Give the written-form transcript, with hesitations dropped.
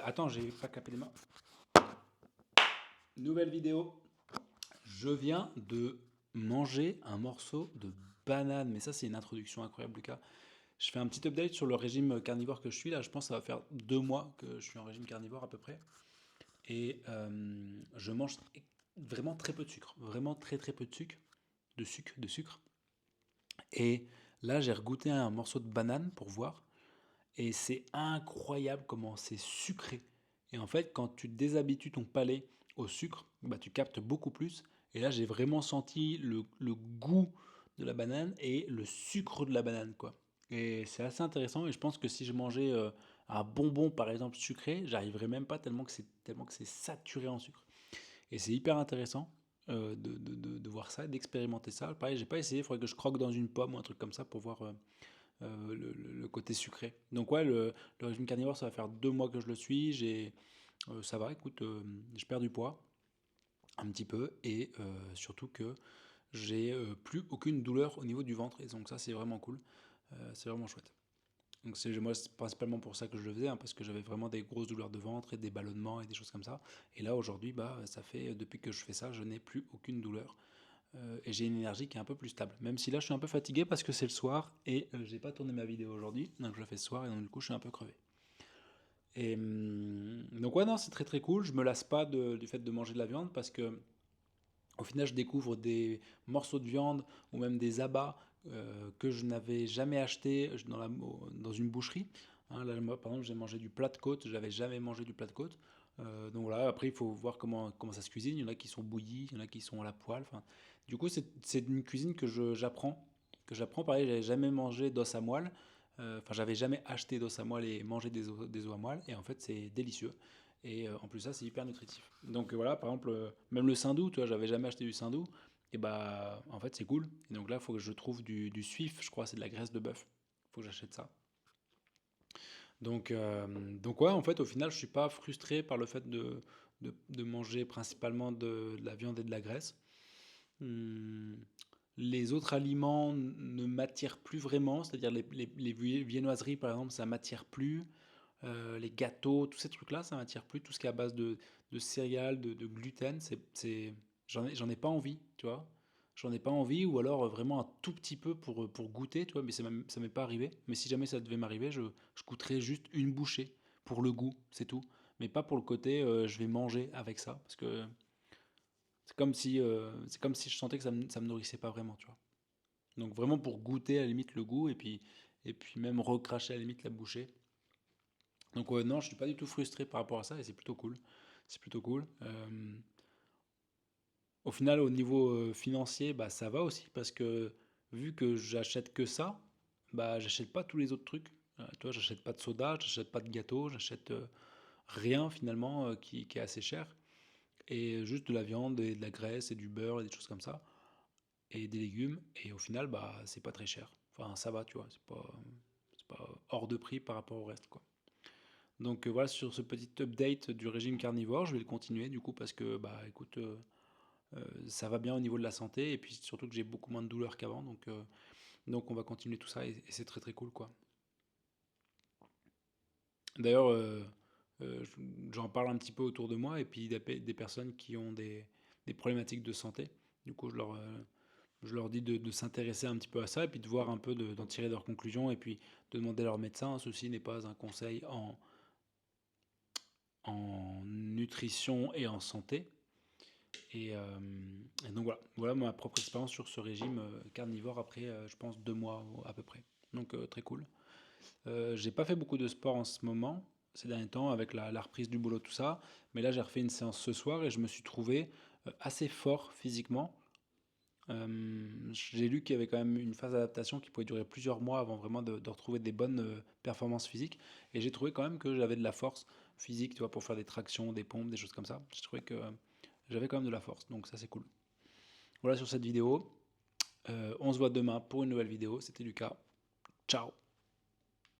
Attends, j'ai pas capé les mains. Nouvelle vidéo. Je viens de manger un morceau de banane. Mais ça, c'est une introduction incroyable, Lucas. Je fais un petit update sur le régime carnivore que je suis. Là, je pense que ça va faire 2 mois que je suis en régime carnivore à peu près. Et je mange vraiment très peu de sucre. Vraiment très très peu de sucre. De sucre. Et là, j'ai regoûté un morceau de banane pour voir. Et c'est incroyable comment c'est sucré. Et en fait, quand tu déshabitues ton palais au sucre, bah, tu captes beaucoup plus. Et là, j'ai vraiment senti le goût de la banane et le sucre de la banane, quoi. Et c'est assez intéressant. Et je pense que si je mangeais un bonbon, par exemple, sucré, j'arriverais même pas tellement que c'est saturé en sucre. Et c'est hyper intéressant de voir ça, d'expérimenter ça. Pareil, j'ai pas essayé. Il faudrait que je croque dans une pomme ou un truc comme ça pour voir le côté sucré. Donc ouais, le régime carnivore, ça va faire 2 mois que je le suis. Ça va, écoute, je perds du poids un petit peu et surtout que j'ai plus aucune douleur au niveau du ventre. Et donc ça, c'est vraiment cool. C'est vraiment chouette. Donc moi, c'est principalement pour ça que je le faisais, hein, parce que j'avais vraiment des grosses douleurs de ventre et des ballonnements et des choses comme ça. Et là, aujourd'hui, bah, ça fait, depuis que je fais ça, je n'ai plus aucune douleur. Et j'ai une énergie qui est un peu plus stable. Même si là, je suis un peu fatigué parce que c'est le soir et j'ai pas tourné ma vidéo aujourd'hui, donc je la fais ce soir et donc du coup, je suis un peu crevé. Et donc ouais, non, c'est très très cool. Je me lasse pas du fait de manger de la viande parce que au final, je découvre des morceaux de viande ou même des abats que je n'avais jamais acheté dans une boucherie. Hein, là, moi, par exemple, j'ai mangé du plat de côte, je n'avais jamais mangé du plat de côte. Donc voilà, après, il faut voir comment ça se cuisine. Il y en a qui sont bouillis, il y en a qui sont à la poêle. Enfin, du coup, c'est une cuisine j'apprends. Que j'apprends, pareil, j'avais jamais mangé d'os à moelle. Enfin, j'avais jamais acheté d'os à moelle et mangé des os à moelle. Et en fait, c'est délicieux. Et en plus, ça, c'est hyper nutritif. Donc voilà, par exemple, même le saindoux, tu vois, j'avais jamais acheté du saindoux. Et bah, en fait, c'est cool. Et donc là, il faut que je trouve du suif, je crois, c'est de la graisse de bœuf. Il faut que j'achète ça. Donc ouais, en fait, au final, je suis pas frustré par le fait de manger principalement de la viande et de la graisse. Hum, Les autres aliments ne m'attirent plus vraiment, c'est-à-dire les viennoiseries, par exemple, ça m'attire plus. Les gâteaux, tous ces trucs-là, ça m'attire plus. Tout ce qui est à base de céréales, de gluten, j'en ai pas envie, tu vois. J'en ai pas envie, ou alors vraiment un tout petit peu pour goûter, tu vois, mais ça m'est pas arrivé. Mais si jamais ça devait m'arriver, je goûterais juste une bouchée pour le goût, c'est tout. Mais pas pour le côté je vais manger avec ça, parce que c'est comme si je sentais que ça me nourrissait pas vraiment, tu vois. Donc vraiment pour goûter à la limite le goût, et puis même recracher à la limite la bouchée. Donc ouais, non, je suis pas du tout frustré par rapport à ça et c'est plutôt cool. C'est plutôt cool. Au final, au niveau financier, bah ça va aussi parce que vu que j'achète que ça, bah j'achète pas tous les autres trucs. Tu vois, j'achète pas de soda, j'achète pas de gâteau, j'achète rien finalement qui est assez cher et juste de la viande et de la graisse et du beurre et des choses comme ça et des légumes et au final bah c'est pas très cher. Enfin ça va, tu vois, c'est pas hors de prix par rapport au reste quoi. Donc voilà sur ce petit update du régime carnivore, je vais le continuer du coup parce que bah écoute, ça va bien au niveau de la santé et puis surtout que j'ai beaucoup moins de douleurs qu'avant donc on va continuer tout ça et c'est très très cool quoi. D'ailleurs j'en parle un petit peu autour de moi et puis des personnes qui ont des problématiques de santé. Du coup je leur dis de s'intéresser un petit peu à ça et puis de voir un peu d'en tirer leurs conclusions et puis de demander à leur médecin. Ceci n'est pas un conseil en nutrition et en santé. Et donc voilà ma propre expérience sur ce régime carnivore après, je pense, 2 mois à peu près. Donc très cool. J'ai pas fait beaucoup de sport en ce moment, ces derniers temps, avec la reprise du boulot, tout ça. Mais là, j'ai refait une séance ce soir et je me suis trouvé assez fort physiquement. J'ai lu qu'il y avait quand même une phase d'adaptation qui pouvait durer plusieurs mois avant vraiment de retrouver des bonnes performances physiques. Et j'ai trouvé quand même que j'avais de la force physique, tu vois, pour faire des tractions, des pompes, des choses comme ça. J'ai trouvé que j'avais quand même de la force, donc ça c'est cool. Voilà sur cette vidéo. On se voit demain pour une nouvelle vidéo. C'était Lucas. Ciao.